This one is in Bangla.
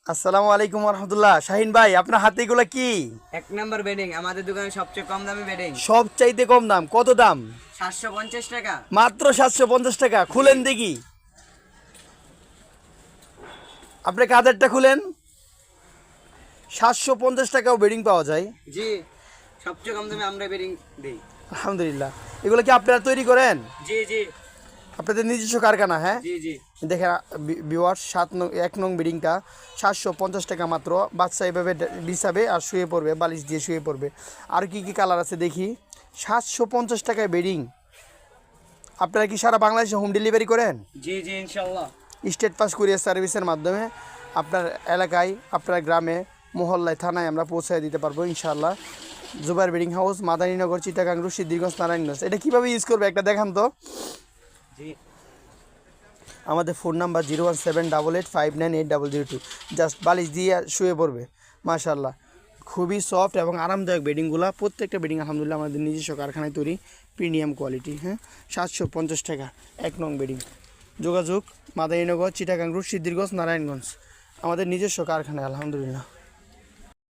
আসসালামু আলাইকুম রহমতুল্লাহ। শাহিন ভাই, আপনার হাতে এগুলো কি? এক নাম্বার বেডিং আমাদের দোকানে সবচেয়ে কম দামি বেডিং। সবচাইতে কম দাম কত দাম? 750 টাকা। মাত্র 750 টাকা। খুলেন দেখি, আপনি কাদেরটা খুলেন। 750 টাকাও বেডিং পাওয়া যায়? জি, সবচেয়ে কম দামে আমরা বেডিং দেই। আলহামদুলিল্লাহ। এগুলো কি আপনারা তৈরি করেন? জি জি আপনাদের নিজস্ব কারখানা? হ্যাঁ, জি জি দেখেন ভিউয়ার্স, 1 নং বিডিংটা 750 টাকা মাত্র। বাচ্চা এভাবে বিছাবে আর শুয়ে পড়বে, বালিশ দিয়ে শুয়ে পড়বে। আর কি কি কালার আছে দেখি। 750 টাকায় বেডিং। আপনারা কি সারা বাংলাদেশে হোম ডেলিভারি করেন? জি জি ইনশাআল্লাহ। স্টেট পাস কুরিয়ার সার্ভিসের মাধ্যমে আপনার এলাকায়, আপনার গ্রামে, মহল্লায়, থানায় আমরা পৌঁছায় দিতে পারবো ইনশাআল্লাহ। Jubair bedding house, Madarinagar, Chittagong, Siddhirganj, Narayanganj. এটা কীভাবে ইউজ করবে একটা দেখান তো। জি, আমাদের ফোন নাম্বার 01785980002। জাস্ট বালিশ দিয়ে শুয়ে পড়বে। মাশাআল্লাহ, খুবই সফট এবং আরামদায়ক বেডিংগুলো। প্রত্যেকটা বেডিং আলহামদুলিল্লাহ আমাদের নিজস্ব কারখানায় তৈরি, প্রিমিয়াম কোয়ালিটি। হ্যাঁ, 750 টাকা 1 নং বেডিং। যোগাযোগ মাদারীনগর, চিটাগাং, সিদ্ধিরগঞ্জ, নারায়ণগঞ্জ। আমাদের নিজস্ব কারখানায় আলহামদুলিল্লাহ।